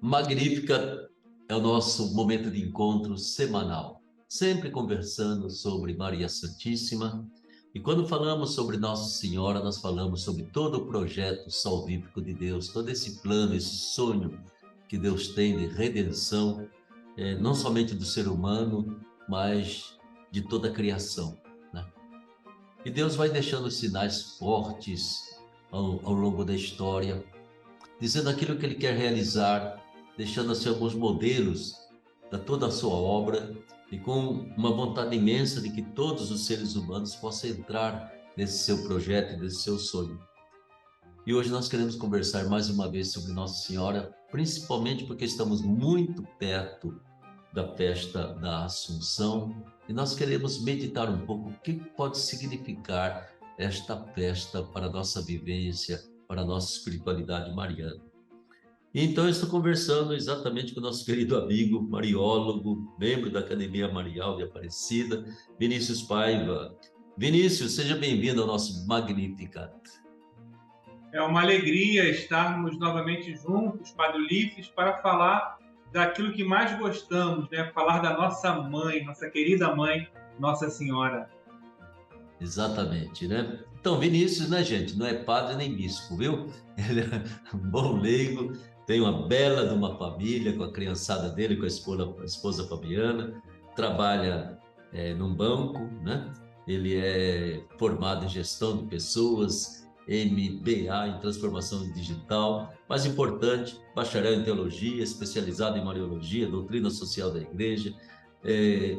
Magnífica é o nosso momento de encontro semanal, sempre conversando sobre Maria Santíssima. E quando falamos sobre Nossa Senhora, nós falamos sobre todo o projeto salvífico de Deus, todo esse plano, esse sonho que Deus tem de redenção, não somente do ser humano, mas de toda a criação, né? E Deus vai deixando sinais fortes ao longo da história, dizendo aquilo que ele quer realizar, deixando assim alguns modelos da toda a sua obra e com uma vontade imensa de que todos os seres humanos possam entrar nesse seu projeto, nesse seu sonho. E hoje nós queremos conversar mais uma vez sobre Nossa Senhora, principalmente porque estamos muito perto da festa da Assunção e nós queremos meditar um pouco o que pode significar esta festa para a nossa vivência, para a nossa espiritualidade mariana. E então eu estou conversando exatamente com o nosso querido amigo, mariólogo, membro da Academia Marial de Aparecida, Vinícius Paiva. Vinícius, seja bem-vindo ao nosso Magnificat. É uma alegria estarmos novamente juntos, Padre Ulisses, para falar daquilo que mais gostamos, né? Falar da nossa mãe, nossa querida mãe, Nossa Senhora. Exatamente, né? Então, Vinícius, né, gente, não é padre nem bispo, viu? Ele é um bom leigo, tem uma bela de uma família com a criançada dele, com a esposa Fabiana, trabalha num banco, né? Ele é formado em gestão de pessoas, MBA em transformação digital, mais importante, bacharel em teologia, especializado em Mariologia, doutrina social da igreja, é,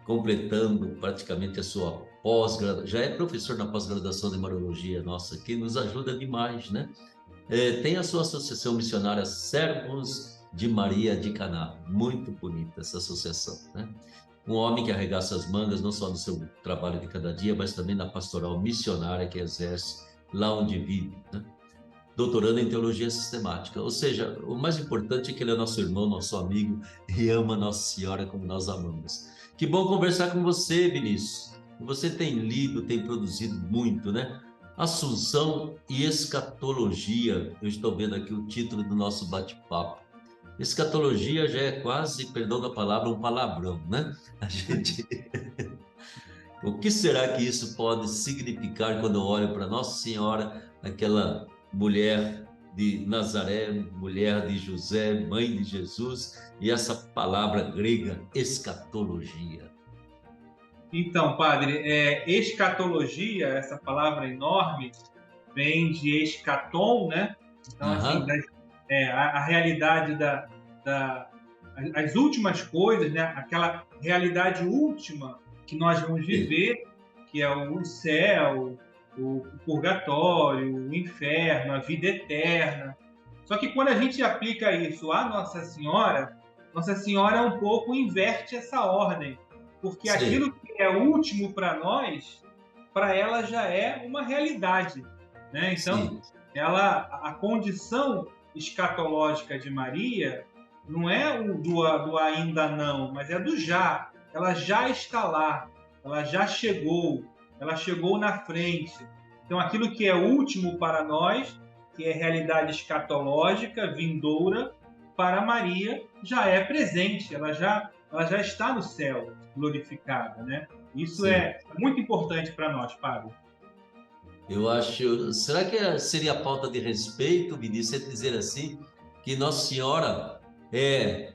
completando praticamente a sua pós-graduação, já é professor na pós-graduação de Mariologia nossa, que nos ajuda demais, né? Tem a sua associação missionária Servos de Maria de Caná, muito bonita essa associação, né? Um homem que arregaça as mangas, não só no seu trabalho de cada dia, mas também na pastoral missionária que exerce lá onde vive, né? Doutorando em teologia sistemática, ou seja, o mais importante é que ele é nosso irmão, nosso amigo e ama Nossa Senhora como nós amamos. Que bom conversar com você, Vinícius. Você tem lido, tem produzido muito, né? Assunção e escatologia. Eu estou vendo aqui o título do nosso bate-papo. Escatologia já é quase, perdão da palavra, um palavrão, né? A gente O que será que isso pode significar quando eu olho para Nossa Senhora, aquela mulher de Nazaré, mulher de José, mãe de Jesus, e essa palavra grega, escatologia? Então, Padre, escatologia, essa palavra enorme, vem de escatom, né? Então, assim, Aham, a realidade da, as últimas coisas, né? Aquela realidade última que nós vamos sim, viver, que é o céu, o purgatório, o inferno, a vida eterna. Só que quando a gente aplica isso à Nossa Senhora um pouco inverte essa ordem, porque sim, aquilo que é último para nós, para ela já é uma realidade, né? Então, sim, a condição escatológica de Maria não é do ainda não, mas é do já. Ela já está lá, ela chegou na frente. Então, aquilo que é último para nós, que é realidade escatológica, vindoura, para Maria já é presente, ela já está no céu, glorificada, né? Isso sim. é muito importante para nós, Pablo. Eu acho. Será que seria falta de respeito, Vinícius, você dizer assim, que Nossa Senhora é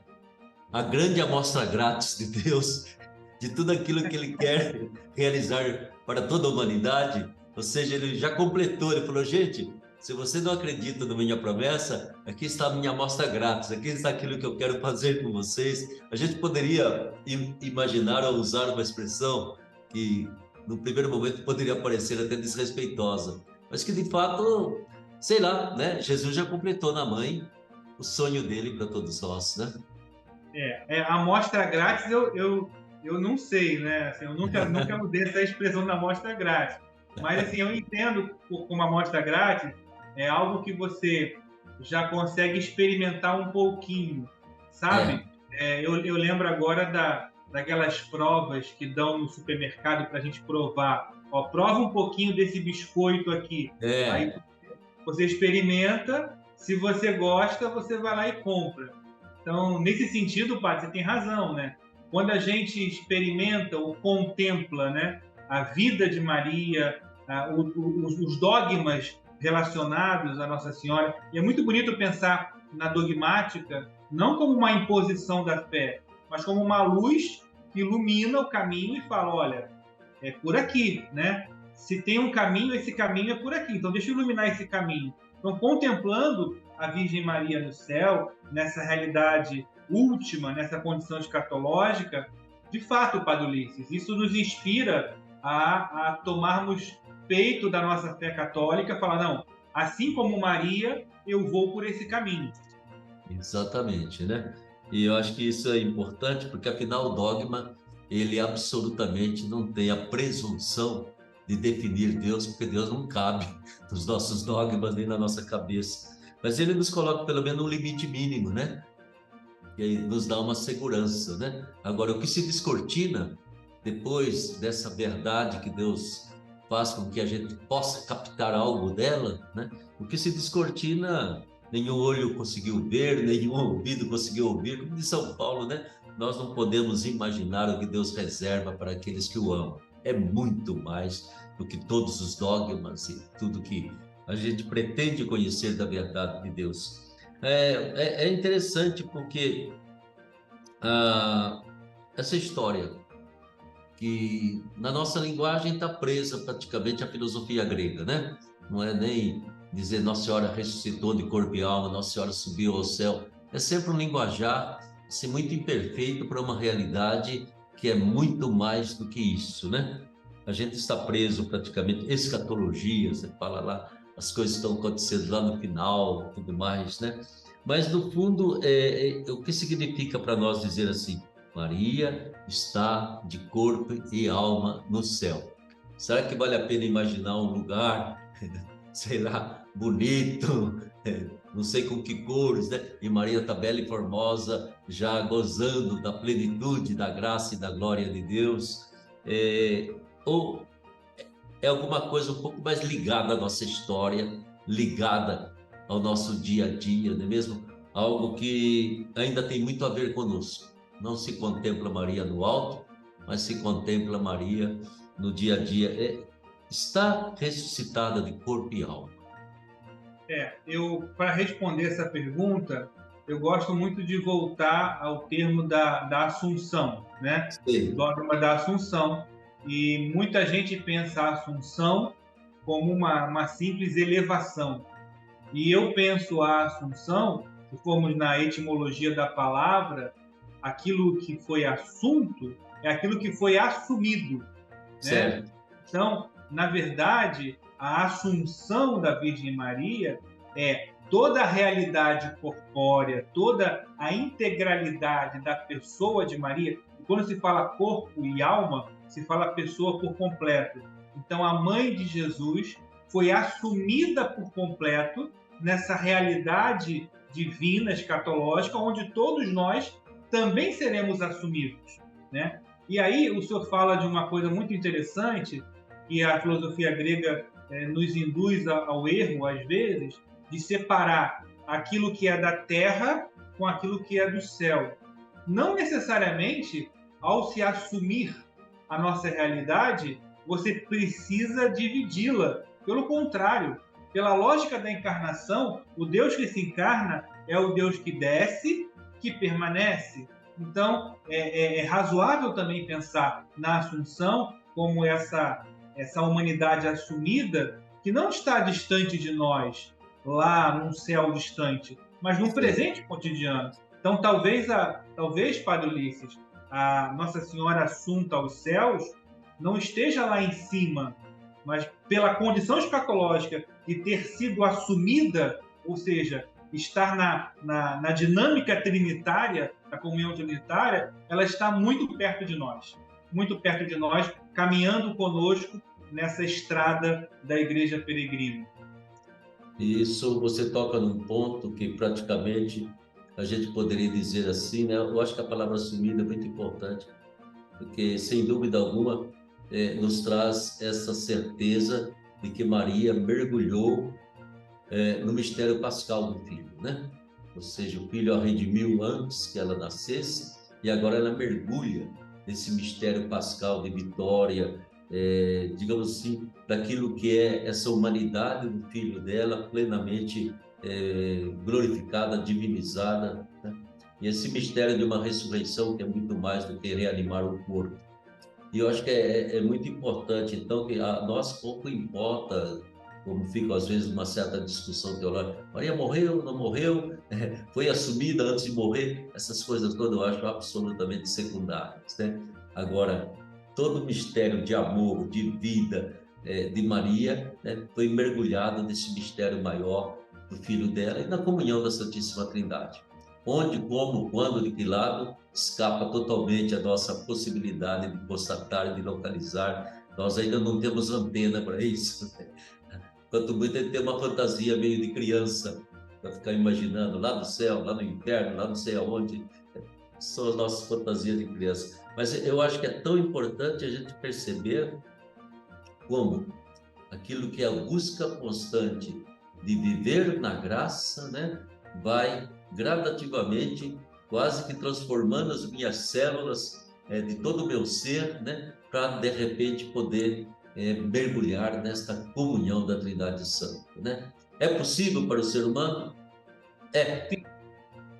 a grande amostra grátis de Deus, de tudo aquilo que Ele quer realizar para toda a humanidade? Ou seja, Ele já completou, Ele falou, gente, se você não acredita na minha promessa, aqui está a minha amostra grátis, aqui está aquilo que eu quero fazer com vocês. A gente poderia imaginar ou usar uma expressão que, no primeiro momento, poderia parecer até desrespeitosa, mas que, de fato, sei lá, né? Jesus já completou na mãe o sonho dele para todos nós, né? A amostra grátis eu não sei, né? Assim, eu nunca usei essa expressão da amostra grátis. Mas assim, eu entendo como amostra grátis é algo que você já consegue experimentar um pouquinho, É, sabe? Eu lembro agora daquelas provas que dão no supermercado para a gente provar. Ó, prova um pouquinho desse biscoito aqui. Aí é, você experimenta, Se você gosta, você vai lá e compra. Então, nesse sentido, padre, você tem razão, né? Quando a gente experimenta ou contempla, né, a vida de Maria, os dogmas relacionados à Nossa Senhora, e é muito bonito pensar na dogmática não como uma imposição da fé, mas como uma luz que ilumina o caminho e fala, olha, é por aqui, né? Se tem um caminho, esse caminho é por aqui. Então, deixa eu iluminar esse caminho. Então, contemplando a Virgem Maria no céu, nessa realidade última, nessa condição escatológica, de fato, Padre Ulisses, isso nos inspira a tomarmos peito da nossa fé católica, falar, não, assim como Maria, eu vou por esse caminho. Exatamente, né? E eu acho que isso é importante, porque afinal o dogma, ele absolutamente não tem a presunção de definir Deus, porque Deus não cabe nos nossos dogmas nem na nossa cabeça. Mas ele nos coloca pelo menos um limite mínimo, né? E aí nos dá uma segurança, né? Agora, o que se descortina depois dessa verdade que Deus faz com que a gente possa captar algo dela, né? O que se descortina, nenhum olho conseguiu ver, nenhum ouvido conseguiu ouvir, como diz São Paulo, né? Nós não podemos imaginar o que Deus reserva para aqueles que o amam. É muito mais do que todos os dogmas e tudo que a gente pretende conhecer da verdade de Deus. É interessante porque essa história que na nossa linguagem está presa praticamente à filosofia grega, né? Não é nem dizer Nossa Senhora ressuscitou de corpo e alma, Nossa Senhora subiu ao céu. É sempre um linguajar assim, muito imperfeito para uma realidade que é muito mais do que isso, né? A gente está preso praticamente, escatologia, você fala lá, as coisas estão acontecendo lá no final, tudo mais, né? Mas no fundo, o que significa para nós dizer assim, Maria está de corpo e alma no céu? Será que vale a pena imaginar um lugar, sei lá, bonito, não sei com que cores, né? E Maria está bela e formosa, já gozando da plenitude, da graça e da glória de Deus? Ou é alguma coisa um pouco mais ligada à nossa história, ligada ao nosso dia a dia, não é mesmo? Algo que ainda tem muito a ver conosco. Não se contempla Maria no alto, mas se contempla Maria no dia a dia. Está ressuscitada de corpo e alma. Para responder essa pergunta, eu gosto muito de voltar ao termo da Assunção, né? O Sim, dogma da Assunção. E muita gente pensa a Assunção como uma simples elevação. E eu penso a Assunção, se formos na etimologia da palavra, aquilo que foi assunto é aquilo que foi assumido, né? certo, Então, na verdade, a assunção da Virgem Maria é toda a realidade corpórea, toda a integralidade da pessoa de Maria. E quando se fala corpo e alma, se fala pessoa por completo. Então, a mãe de Jesus foi assumida por completo nessa realidade divina, escatológica, onde todos nós também seremos assumidos, né? E aí o senhor fala de uma coisa muito interessante, que a filosofia grega nos induz ao erro, às vezes, de separar aquilo que é da terra com aquilo que é do céu. Não necessariamente, ao se assumir a nossa realidade, você precisa dividi-la. Pelo contrário, pela lógica da encarnação, o Deus que se encarna é o Deus que desce, que permanece. Então, é razoável também pensar na Assunção como essa humanidade assumida, que não está distante de nós, lá num céu distante, mas num sim. presente cotidiano. Então, talvez, Padre Ulisses, a Nossa Senhora Assunta aos céus não esteja lá em cima, mas pela condição escatológica de ter sido assumida, ou seja, estar na dinâmica trinitária, da comunhão trinitária, ela está muito perto de nós, caminhando conosco nessa estrada da Igreja Peregrina. E isso você toca num ponto que praticamente a gente poderia dizer assim, né? Eu acho que a palavra assumida é muito importante, porque sem dúvida alguma nos traz essa certeza de que Maria mergulhou no mistério pascal do Filho, né? Ou seja, o Filho a redimiu antes que ela nascesse, e agora ela mergulha nesse mistério pascal de vitória, digamos assim, daquilo que é essa humanidade do Filho dela, plenamente glorificada, divinizada, né? E esse mistério de uma ressurreição que é muito mais do que reanimar o corpo. E eu acho que é muito importante, então, que a nós pouco importa, como fica às vezes uma certa discussão teológica, Maria morreu, não morreu, foi assumida antes de morrer, essas coisas todas eu acho absolutamente secundárias, né? Agora, todo o mistério de amor, de vida de Maria, né, foi mergulhado nesse mistério maior do Filho dela e na comunhão da Santíssima Trindade. Onde, como, quando, de que lado, escapa totalmente a nossa possibilidade de constatar, de localizar. Nós ainda não temos antena para isso. Quanto muito a gente tem uma fantasia meio de criança, para ficar imaginando lá no céu, lá no inferno, lá não sei aonde. São as nossas fantasias de criança. Mas eu acho que é tão importante a gente perceber como aquilo que é a busca constante de viver na graça, né, vai gradativamente, quase que transformando as minhas células de todo o meu ser, né, para de repente poder mergulhar nesta comunhão da Trindade Santa, né? É possível para o ser humano? É.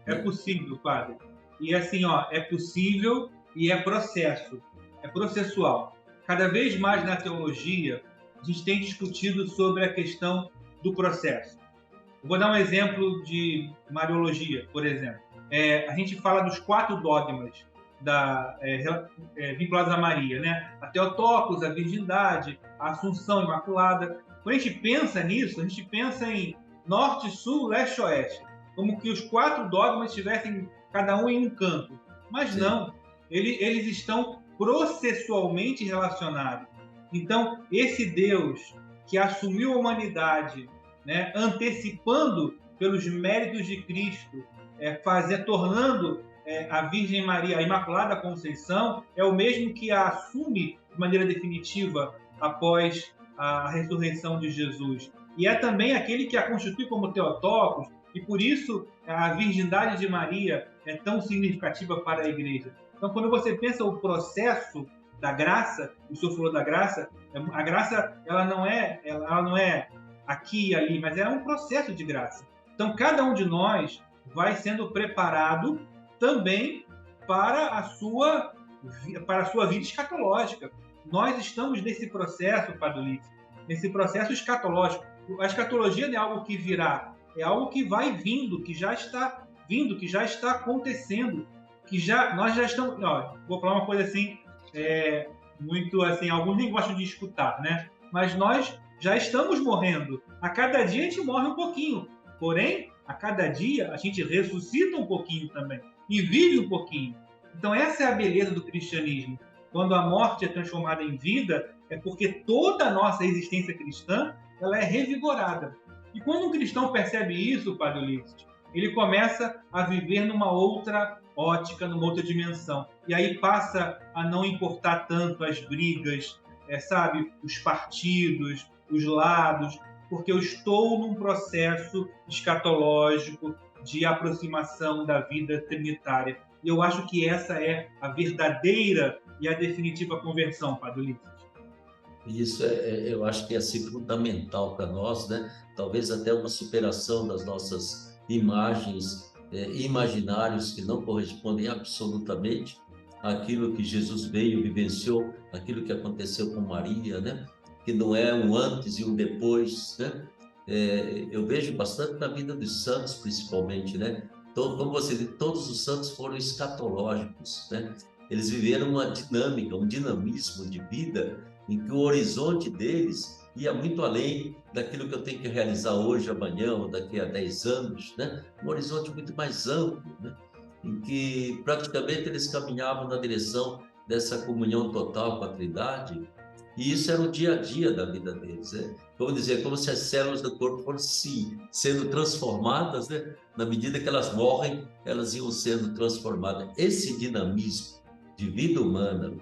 É Né? possível, padre. E assim, ó, é possível e é processo, é processual. Cada vez mais na teologia, a gente tem discutido sobre a questão do processo. Eu vou dar um exemplo de Mariologia, por exemplo. A gente fala dos 4 dogmas vinculados a Maria, né? A Theotokos, a virgindade, a Assunção Imaculada. Quando a gente pensa nisso, a gente pensa em norte, sul, leste, oeste, como que os 4 dogmas estivessem cada um em um canto. Mas Sim. não, eles estão processualmente relacionados. Então, esse Deus que assumiu a humanidade, né, antecipando pelos méritos de Cristo, tornando a Virgem Maria, a Imaculada Conceição, é o mesmo que a assume de maneira definitiva após a ressurreição de Jesus. E é também aquele que a constitui como Theotokos, e por isso a virgindade de Maria é tão significativa para a Igreja. Então, quando você pensa o processo da graça, o senhor falou da graça, a graça ela não é aqui e ali, mas é um processo de graça. Então, cada um de nós vai sendo preparado também para a sua vida escatológica. Nós estamos nesse processo, Padre Ulisses, nesse processo escatológico. A escatologia não é algo que virá, é algo que vai vindo, que já está vindo, que já está acontecendo, nós já estamos. Ó, vou falar uma coisa assim, muito assim, alguns nem gostam de escutar, né? Mas nós já estamos morrendo. A cada dia a gente morre um pouquinho. Porém, a cada dia a gente ressuscita um pouquinho também. E vive um pouquinho. Então essa é a beleza do cristianismo. Quando a morte é transformada em vida, é porque toda a nossa existência cristã ela é revigorada. E quando um cristão percebe isso, Padre Ulisses, ele começa a viver numa outra ótica, numa outra dimensão. E aí passa a não importar tanto as brigas, sabe, os partidos, os lados, porque eu estou num processo escatológico de aproximação da vida trinitária. E eu acho que essa é a verdadeira e a definitiva conversão, Padre Ulisses. Isso eu acho que é assim, fundamental para nós, né? Talvez até uma superação das nossas imagens, imaginários que não correspondem absolutamente àquilo que Jesus veio, vivenciou, aquilo que aconteceu com Maria, né? Que não é um antes e um depois, né? Eu vejo bastante na vida dos santos, principalmente, né? Então, como você disse, todos os santos foram escatológicos, né? Eles viveram uma dinâmica, um dinamismo de vida em que o horizonte deles ia muito além daquilo que eu tenho que realizar hoje, amanhã ou daqui a 10 anos, né? Um horizonte muito mais amplo, né? Em que praticamente eles caminhavam na direção dessa comunhão total com a Trindade, e isso era o dia a dia da vida deles, né? Vamos dizer, como se as células do corpo fossem sendo transformadas, né? Na medida que elas morrem, elas iam sendo transformadas. Esse dinamismo de vida humana,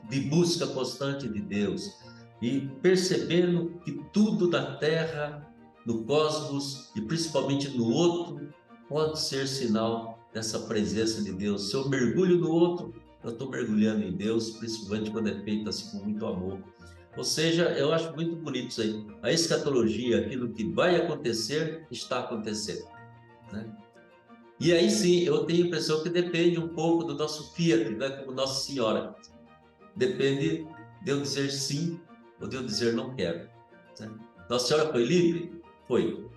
de busca constante de Deus, e percebendo que tudo da terra no cosmos e principalmente no outro, pode ser sinal dessa presença de Deus. Se eu mergulho no outro, eu estou mergulhando em Deus, principalmente quando é feito assim com muito amor. Ou seja, eu acho muito bonito isso aí. A escatologia, aquilo que vai acontecer, está acontecendo, né? E aí sim, eu tenho a impressão que depende um pouco do nosso fiat, né? Como Nossa Senhora. Depende de eu dizer sim ou de eu dizer não quero, né? Nossa Senhora foi livre? Foi.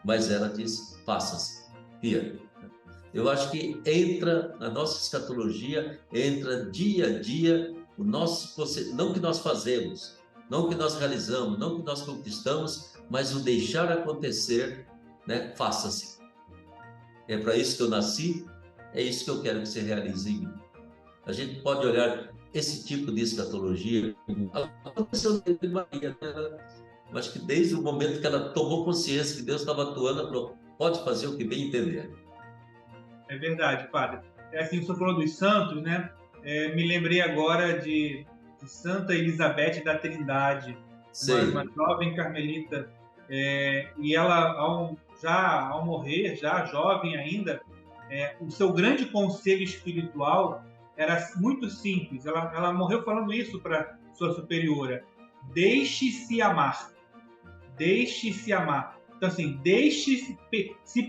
Mas ela disse, faça-se, fiat. Eu acho que entra na nossa escatologia, entra dia a dia o nosso, não o que nós fazemos, não o que nós realizamos, não o que nós conquistamos, mas o deixar acontecer, né? Faça-se. É para isso que eu nasci, é isso que eu quero que se realize em mim. A gente pode olhar esse tipo de escatologia, aconteceu com Maria, né? Mas que desde o momento que ela tomou consciência que Deus estava atuando, ela falou, pode fazer o que bem entender. É verdade, padre. É assim, o senhor falou dos santos, né? Me lembrei agora de Santa Elizabeth da Trindade, uma Sei. jovem carmelita, e ela, ao morrer, já jovem ainda, o seu grande conselho espiritual era muito simples. Ela morreu falando isso para sua superiora: deixe-se amar, deixe-se amar. Então, assim, se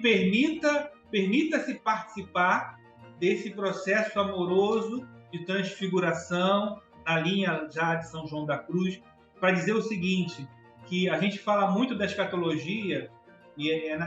permita-se participar desse processo amoroso de transfiguração na linha já de São João da Cruz, para dizer o seguinte, que a gente fala muito da escatologia, e é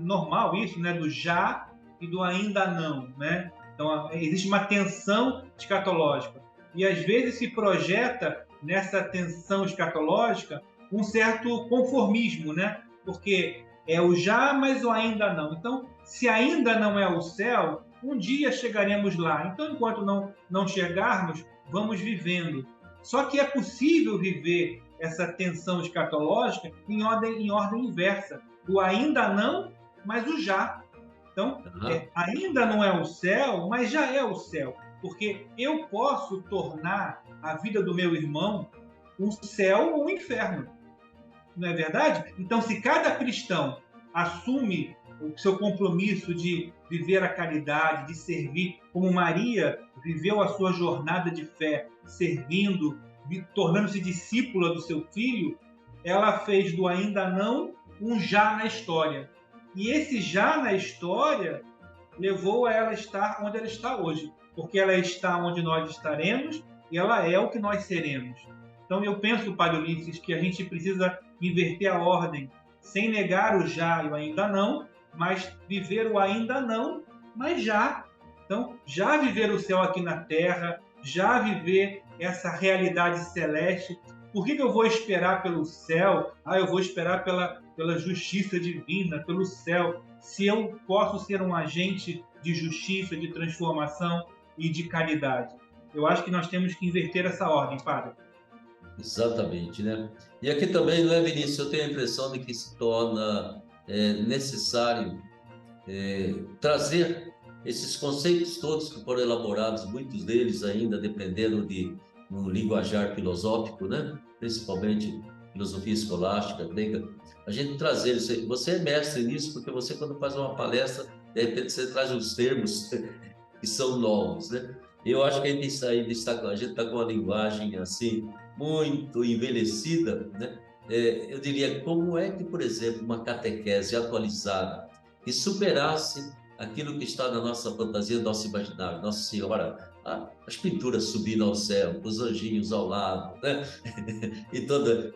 normal isso, né, do já e do ainda não, né? Então, existe uma tensão escatológica. E, às vezes, se projeta nessa tensão escatológica um certo conformismo, né? Porque é o já, mas o ainda não. Então, se ainda não é o céu, um dia chegaremos lá. Então, enquanto não chegarmos, vamos vivendo. Só que é possível viver essa tensão escatológica em ordem inversa. O ainda não, mas o já. Então, ainda não é o céu, mas já é o céu. Porque eu posso tornar a vida do meu irmão um céu ou um inferno. Não é verdade? Então, se cada cristão assume o seu compromisso de viver a caridade, de servir, como Maria viveu a sua jornada de fé, servindo, tornando-se discípula do seu filho, ela fez do ainda não um já na história. E esse já na história levou a ela estar onde ela está hoje, porque ela está onde nós estaremos e ela é o que nós seremos. Então, eu penso, Padre Ulisses, que a gente precisa inverter a ordem, sem negar o já e o ainda não, mas viver o ainda não, mas já. Então, já viver o céu aqui na Terra, já viver essa realidade celeste. Por que eu vou esperar pelo céu? Eu vou esperar pela justiça divina, pelo céu, se eu posso ser um agente de justiça, de transformação e de caridade. Eu acho que nós temos que inverter essa ordem, Padre. Exatamente, né? E aqui também, não é, Vinícius? Eu tenho a impressão de que se torna necessário trazer esses conceitos todos que foram elaborados, muitos deles ainda dependendo de um linguajar filosófico, né? Principalmente filosofia escolástica, grega, a gente trazer isso aí. Você é mestre nisso porque você, quando faz uma palestra, de repente você traz uns termos que são novos, né? Eu acho que a gente está com uma linguagem assim muito envelhecida, né? Eu diria, como é que, por exemplo, uma catequese atualizada que superasse aquilo que está na nossa fantasia, no nosso imaginário, Nossa Senhora, as pinturas subindo ao céu, os anjinhos ao lado, né?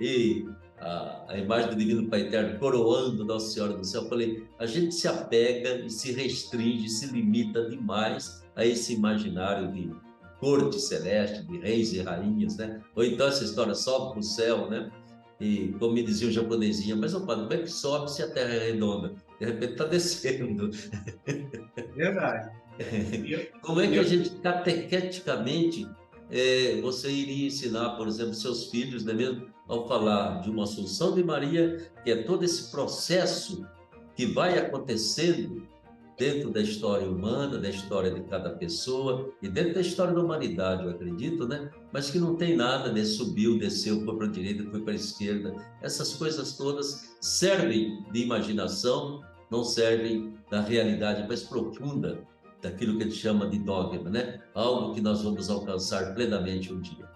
e a imagem do Divino Pai Eterno coroando Nossa Senhora do Céu. Eu falei, a gente se apega e se restringe, se limita demais a esse imaginário de corte celeste, de reis e rainhas, né? Ou então essa história sobe para o céu, né? E como me dizia o japonesinho, mas opa, como é que sobe se a Terra é redonda? De repente está descendo. Verdade. Como é que a gente, catequeticamente, você iria ensinar, por exemplo, seus filhos, né, mesmo, ao falar de uma Assunção de Maria, que é todo esse processo que vai acontecendo dentro da história humana, da história de cada pessoa e dentro da história da humanidade, eu acredito, né? Mas que não tem nada de subiu, desceu, foi para a direita, foi para a esquerda. Essas coisas todas servem de imaginação, não servem da realidade mais profunda daquilo que ele chama de dogma, né? Algo que nós vamos alcançar plenamente um dia.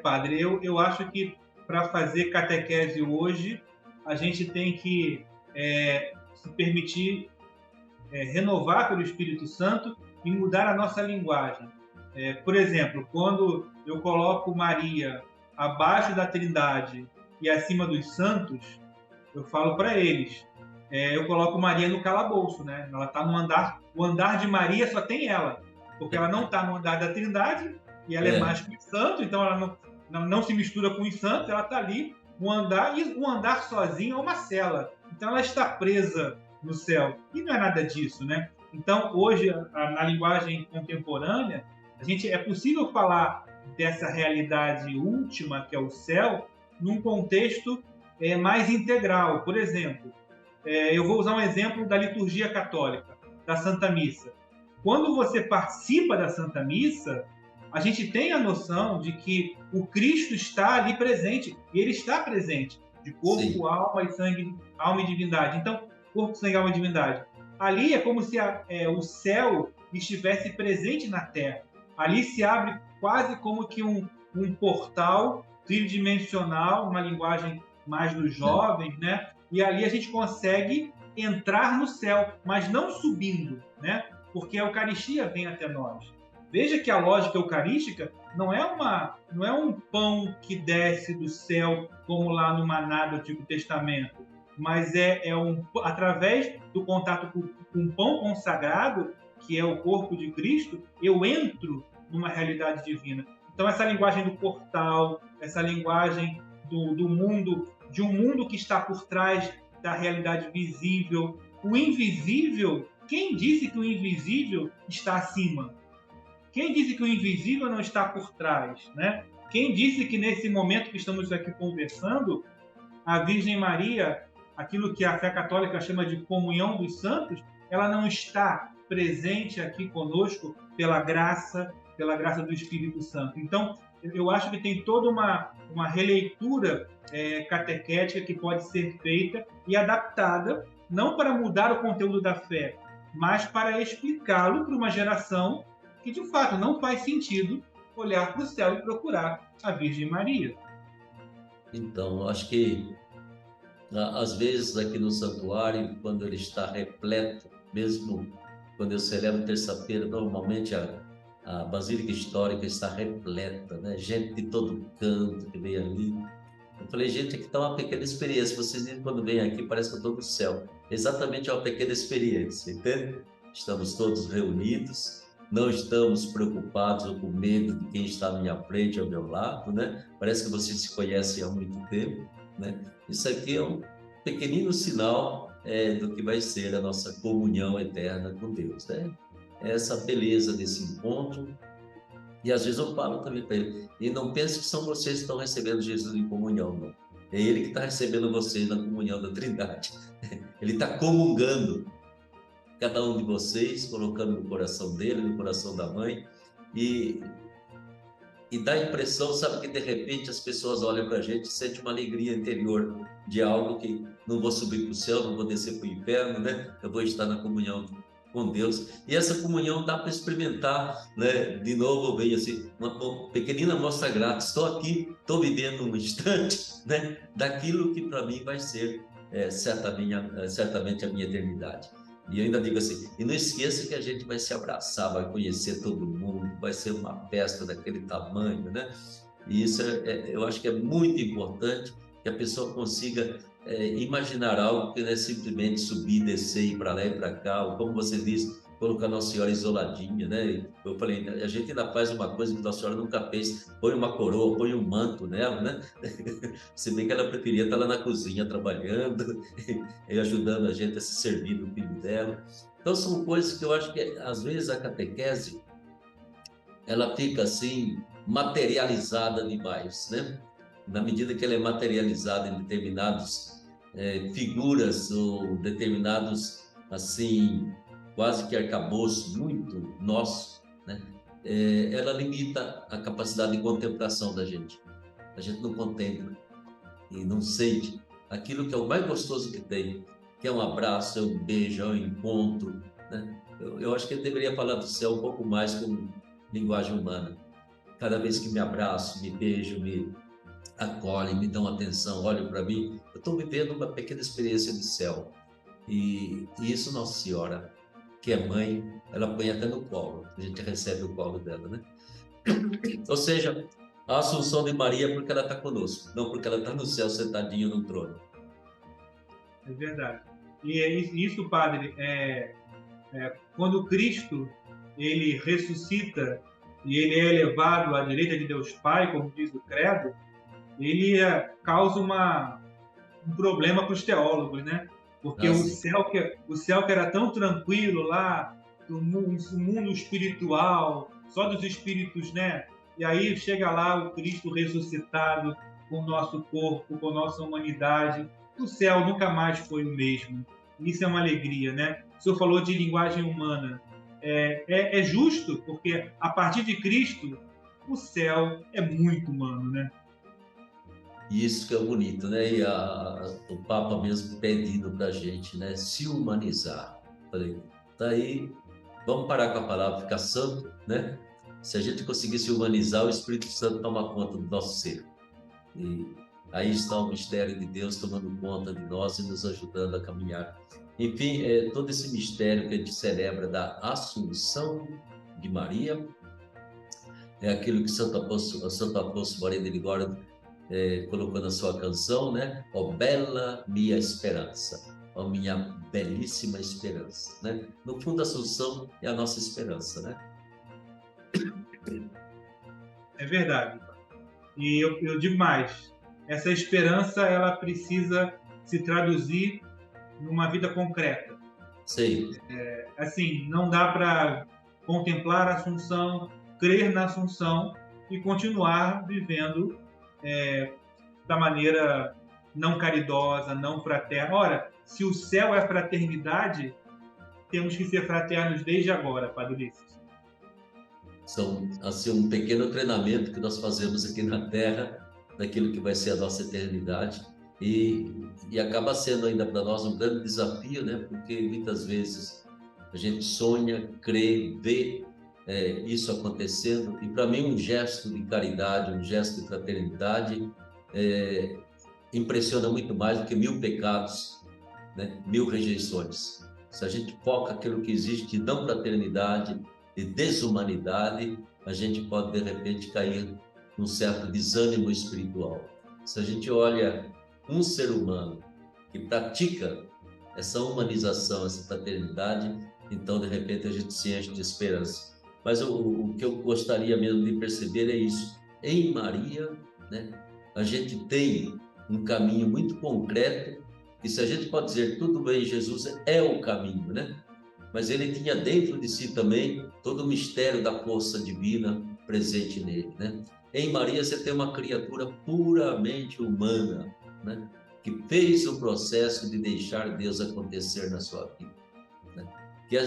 Padre, eu acho que para fazer catequese hoje, a gente tem que se permitir renovar pelo Espírito Santo e mudar a nossa linguagem. Por exemplo, quando eu coloco Maria abaixo da Trindade e acima dos santos, eu falo para eles, eu coloco Maria no calabouço, né? Ela está no andar, o andar de Maria só tem ela, porque ela não está no andar da Trindade e ela é mais que o santo, então ela não se mistura com os santos, ela está ali no andar, e o andar sozinho é uma cela, então ela está presa no céu, e não é nada disso, né? Então, hoje, na linguagem contemporânea, é possível falar dessa realidade última, que é o céu, num contexto mais integral. Por exemplo, eu vou usar um exemplo da liturgia católica, da Santa Missa. Quando você participa da Santa Missa, a gente tem a noção de que o Cristo está ali presente, e ele está presente, de corpo, Sim. Alma e sangue, alma e divindade. Então, corpo, sangue, alma e divindade. Ali é como se o céu estivesse presente na Terra. Ali se abre quase como que um portal tridimensional, uma linguagem mais dos jovens, né? E ali a gente consegue entrar no céu, mas não subindo, né? Porque a Eucaristia vem até nós. Veja que a lógica eucarística não é um pão que desce do céu como lá no maná do Antigo Testamento, mas através do contato com o pão consagrado, que é o corpo de Cristo, eu entro numa realidade divina. Então, essa linguagem do portal, essa linguagem do mundo, de um mundo que está por trás da realidade visível. O invisível, quem disse que o invisível está acima? Quem disse que o invisível não está por trás, né? Quem disse que nesse momento que estamos aqui conversando, a Virgem Maria, aquilo que a fé católica chama de comunhão dos santos, ela não está presente aqui conosco pela graça do Espírito Santo. Então, eu acho que tem toda uma releitura catequética que pode ser feita e adaptada, não para mudar o conteúdo da fé, mas para explicá-lo para uma geração que, de fato, não faz sentido olhar para o céu e procurar a Virgem Maria. Então, eu acho que, às vezes, aqui no santuário, quando ele está repleto, mesmo quando eu celebro terça-feira, normalmente a Basílica Histórica está repleta, né? Gente de todo canto que vem ali. Eu falei, gente, aqui está uma pequena experiência. Vocês dizem, quando vêm aqui, parece que eu estou no céu. Exatamente, é uma pequena experiência, entende? Estamos todos reunidos, não estamos preocupados ou com medo de quem está à minha frente, ao meu lado, né? Parece que vocês se conhecem há muito tempo, né? Isso aqui é um pequenino sinal do que vai ser a nossa comunhão eterna com Deus, né? Essa beleza desse encontro. E às vezes eu falo também para ele, e não pense que são vocês que estão recebendo Jesus em comunhão, não. É ele que está recebendo vocês na comunhão da Trindade. Ele está comungando cada um de vocês, colocando no coração dele, no coração da mãe, e dá a impressão, sabe, que de repente as pessoas olham para a gente e sentem uma alegria interior de algo que não vou subir para o céu, não vou descer para o inferno, né? Eu vou estar na comunhão com Deus. E essa comunhão dá para experimentar, né? De novo, vem assim, uma pequenina amostra grátis. Estou aqui, estou vivendo um instante, né? Daquilo que para mim vai ser certamente a minha eternidade. E eu ainda digo assim, e não esqueça que a gente vai se abraçar, vai conhecer todo mundo, vai ser uma festa daquele tamanho, né? E isso eu acho que é muito importante que a pessoa consiga imaginar algo que não é simplesmente subir, descer, ir para lá e para cá, ou como você disse, colocar Nossa Senhora isoladinha, né? Eu falei, a gente ainda faz uma coisa que Nossa Senhora nunca fez, põe uma coroa, põe um manto nela, né? Se bem que ela preferia estar lá na cozinha trabalhando e ajudando a gente a se servir do filho dela. Então são coisas que eu acho que às vezes a catequese ela fica assim materializada demais, né? Na medida que ela é materializada em determinadas figuras ou determinados assim, quase que arcabouço muito nosso, né? Ela limita a capacidade de contemplação da gente. A gente não contempla e não sente aquilo que é o mais gostoso que tem, que é um abraço, é um beijo, é um encontro, né? Eu acho que ele deveria falar do céu um pouco mais com linguagem humana. Cada vez que me abraço, me beijo, me acolhem, me dão atenção, olham para mim, eu estou vivendo uma pequena experiência de céu. E isso Nossa Senhora, que é mãe, ela põe até no colo, a gente recebe o colo dela, né? Ou seja, a Assunção de Maria é porque ela está conosco, não porque ela está no céu sentadinho no trono. É verdade. E é isso, padre, quando Cristo ele ressuscita e ele é elevado à direita de Deus Pai, como diz o credo, ele causa um problema para os teólogos, né? Porque Assim, o céu que era tão tranquilo lá, o mundo espiritual, só dos espíritos, né? E aí chega lá o Cristo ressuscitado com o nosso corpo, com a nossa humanidade. O céu nunca mais foi o mesmo. Isso é uma alegria, né? O senhor falou de linguagem humana. É justo, porque a partir de Cristo, o céu é muito humano, né? isso que é bonito, né? E o Papa mesmo pedindo para a gente, né? Se humanizar. Falei, tá aí, vamos parar com a palavra, ficar santo, né? Se a gente conseguir se humanizar, o Espírito Santo toma conta do nosso ser. E aí está o mistério de Deus tomando conta de nós e nos ajudando a caminhar. Enfim, todo esse mistério que a gente celebra da Assunção de Maria, é aquilo que Santo Afonso Maria de Ligório colocou na sua canção, né? Ó bela minha esperança, ó minha belíssima esperança, né? No fundo, a Assunção é a nossa esperança, né? É verdade. E eu digo mais, essa esperança ela precisa se traduzir numa vida concreta. Sei. Assim, não dá para contemplar a Assunção, crer na Assunção e continuar vivendo da maneira não caridosa, não fraterna. Ora, se o céu é fraternidade, temos que ser fraternos desde agora, Padre Ulisses. São assim um pequeno treinamento que nós fazemos aqui na Terra, daquilo que vai ser a nossa eternidade, e acaba sendo ainda para nós um grande desafio, né? Porque muitas vezes a gente sonha, crê, vê isso acontecendo, e para mim um gesto de caridade, um gesto de fraternidade impressiona muito mais do que 1000 pecados, né? 1000 rejeições. Se a gente foca aquilo que existe de não fraternidade, de desumanidade, a gente pode de repente cair num certo desânimo espiritual. Se a gente olha um ser humano que pratica essa humanização, essa fraternidade, então de repente a gente se enche de esperança. Mas o que eu gostaria mesmo de perceber é isso. Em Maria, né, a gente tem um caminho muito concreto, e se a gente pode dizer tudo bem, Jesus é o caminho, né? Mas ele tinha dentro de si também todo o mistério da força divina presente nele, né? Em Maria você tem uma criatura puramente humana, né? Que fez o processo de deixar Deus acontecer na sua vida, né? Que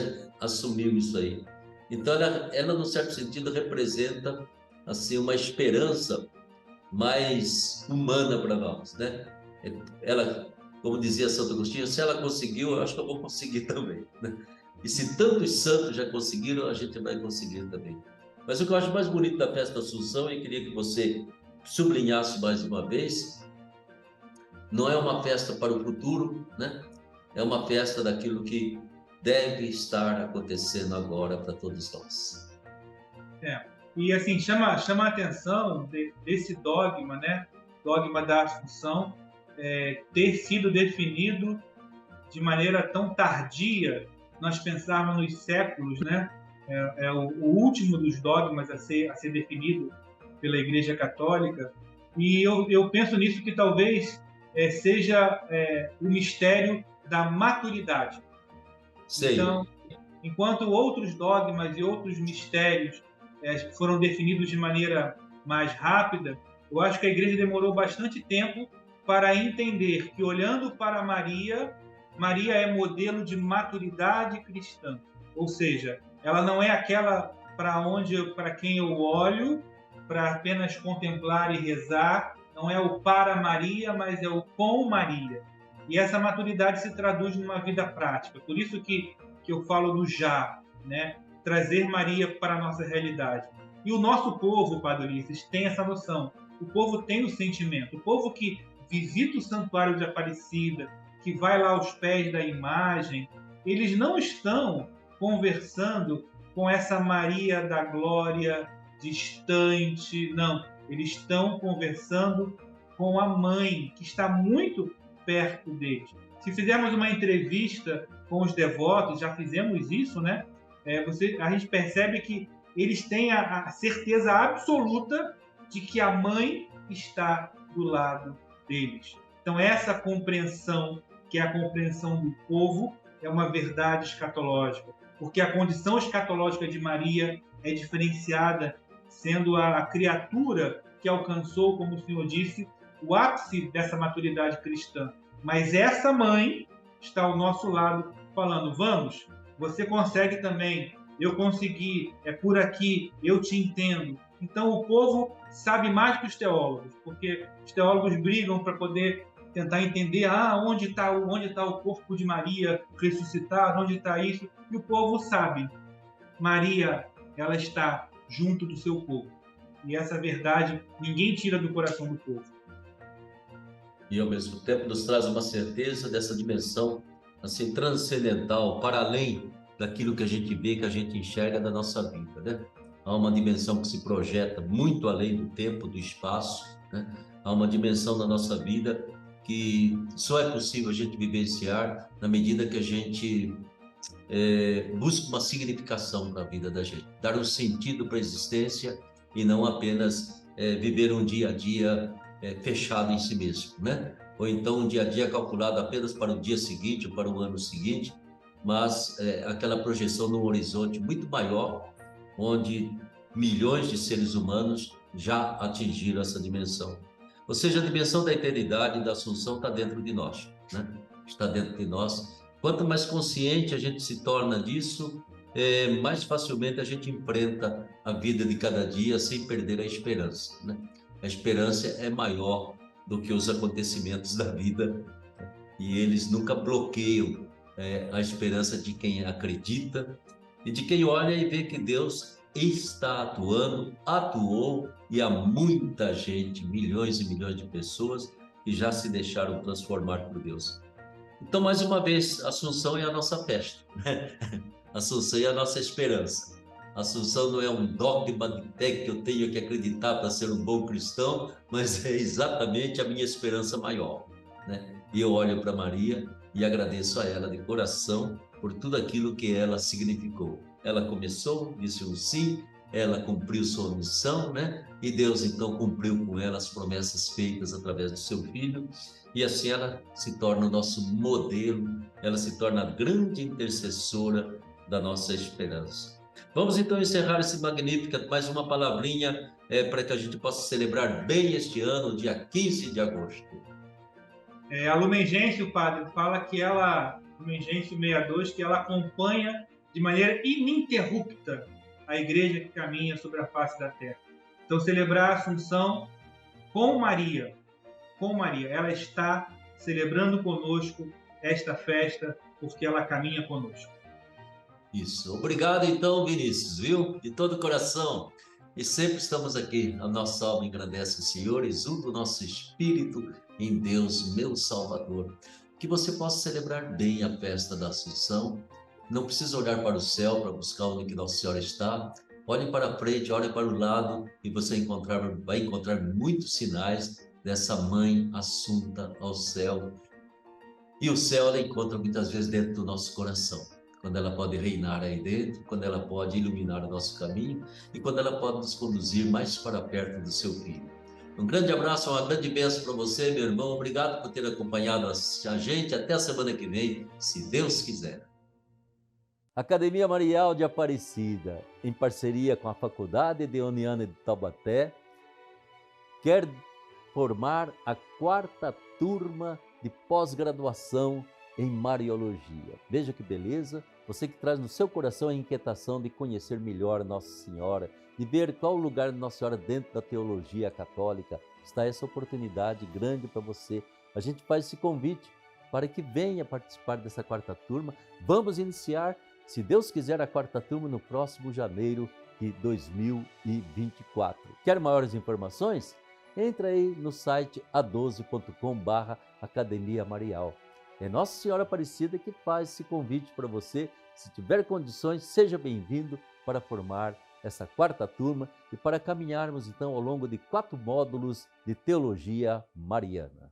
assumiu isso aí. Então ela num certo sentido representa assim uma esperança mais humana para nós, né? Ela, como dizia Santo Agostinho, se ela conseguiu, eu acho que eu vou conseguir também, né? E se tantos santos já conseguiram, a gente vai conseguir também. Mas o que eu acho mais bonito da festa da Assunção, e queria que você sublinhasse mais uma vez, não é uma festa para o futuro, né? É uma festa daquilo que deve estar acontecendo agora para todos nós. E assim, chama a atenção desse dogma, né? Dogma da Assunção, ter sido definido de maneira tão tardia. Nós pensarmos nos séculos, né? O último dos dogmas a ser definido pela Igreja Católica. E eu penso nisso que talvez seja o mistério da maturidade. Sei. Então, enquanto outros dogmas e outros mistérios foram definidos de maneira mais rápida, eu acho que a Igreja demorou bastante tempo para entender que, olhando para Maria, Maria é modelo de maturidade cristã, ou seja, ela não é aquela para quem eu olho para apenas contemplar e rezar, não é o para Maria, mas é o com Maria. E essa maturidade se traduz numa vida prática. Por isso que eu falo do já, né? Trazer Maria para a nossa realidade. E o nosso povo, Padre Ulisses, tem essa noção. O povo tem o sentimento. O povo que visita o Santuário de Aparecida, que vai lá aos pés da imagem, eles não estão conversando com essa Maria da glória distante, não. Eles estão conversando com a mãe, que está muito perto deles. Se fizermos uma entrevista com os devotos, já fizemos isso, né? A gente percebe que eles têm a certeza absoluta de que a mãe está do lado deles. Então, essa compreensão, que é a compreensão do povo, é uma verdade escatológica, porque a condição escatológica de Maria é diferenciada, sendo a criatura que alcançou, como o Senhor disse, o ápice dessa maturidade cristã. Mas essa mãe está ao nosso lado, falando: vamos, você consegue também, eu consegui, é por aqui, eu te entendo. Então o povo sabe mais que os teólogos, porque os teólogos brigam para poder tentar entender onde está o corpo de Maria ressuscitado, onde está isso, e o povo sabe. Maria, ela está junto do seu povo. E essa verdade ninguém tira do coração do povo. E ao mesmo tempo nos traz uma certeza dessa dimensão assim transcendental, para além daquilo que a gente vê, que a gente enxerga da nossa vida, né? Há uma dimensão que se projeta muito além do tempo, do espaço, né? Há uma dimensão na nossa vida que só é possível a gente vivenciar na medida que a gente busca uma significação para a vida da gente, dar um sentido para a existência e não apenas viver um dia a dia fechado em si mesmo, né? Ou então um dia a dia calculado apenas para o dia seguinte ou para o ano seguinte, mas aquela projeção num horizonte muito maior, onde milhões de seres humanos já atingiram essa dimensão. Ou seja, a dimensão da eternidade e da assunção está dentro de nós, né? Está dentro de nós. Quanto mais consciente a gente se torna disso, mais facilmente a gente enfrenta a vida de cada dia sem perder a esperança, né? A esperança é maior do que os acontecimentos da vida, e eles nunca bloqueiam a esperança de quem acredita e de quem olha e vê que Deus está atuando, atuou, e há muita gente, milhões e milhões de pessoas que já se deixaram transformar por Deus. Então, mais uma vez, a Assunção é a nossa festa, né? A Assunção é a nossa esperança. A Assunção não é um dogma de fé que eu tenho que acreditar para ser um bom cristão, mas é exatamente a minha esperança maior, né? E eu olho para Maria e agradeço a ela de coração por tudo aquilo que ela significou. Ela começou, disse um sim, ela cumpriu sua missão, né? E Deus então cumpriu com ela as promessas feitas através do seu filho, e assim ela se torna o nosso modelo, ela se torna a grande intercessora da nossa esperança. Vamos então encerrar esse Magnífica, mais uma palavrinha para que a gente possa celebrar bem este ano, dia 15 de agosto. A Lumen Gentium, padre, fala que ela, Lumen Gentium 62, que ela acompanha de maneira ininterrupta a igreja que caminha sobre a face da terra. Então, celebrar a Assunção com Maria, ela está celebrando conosco esta festa, porque ela caminha conosco. Isso. Obrigado então, Vinícius, viu? De todo o coração. E sempre estamos aqui. A nossa alma engrandece o Senhor, exulta o nosso espírito em Deus, meu Salvador. Que você possa celebrar bem a festa da Assunção. Não precisa olhar para o céu para buscar onde que Nossa Senhora está. Olhe para frente, olhe para o lado e você vai encontrar muitos sinais dessa mãe assunta ao céu. E o céu ela encontra muitas vezes dentro do nosso coração, quando ela pode reinar aí dentro, quando ela pode iluminar o nosso caminho e quando ela pode nos conduzir mais para perto do seu Filho. Um grande abraço, uma grande bênção para você, meu irmão. Obrigado por ter acompanhado a gente. Até a semana que vem, se Deus quiser. Academia Marial de Aparecida, em parceria com a Faculdade Deoniana de Taubaté, quer formar a 4ª turma de pós-graduação em Mariologia. Veja que beleza, você que traz no seu coração a inquietação de conhecer melhor Nossa Senhora, de ver qual o lugar de Nossa Senhora dentro da teologia católica. Está essa oportunidade grande para você. A gente faz esse convite para que venha participar dessa quarta turma. Vamos iniciar, se Deus quiser, a quarta turma no próximo janeiro de 2024. Quer maiores informações? Entra aí no site a12.com/Academia Marial. É Nossa Senhora Aparecida que faz esse convite para você. Se tiver condições, seja bem-vindo para formar essa quarta turma e para caminharmos então ao longo de 4 módulos de Teologia Mariana.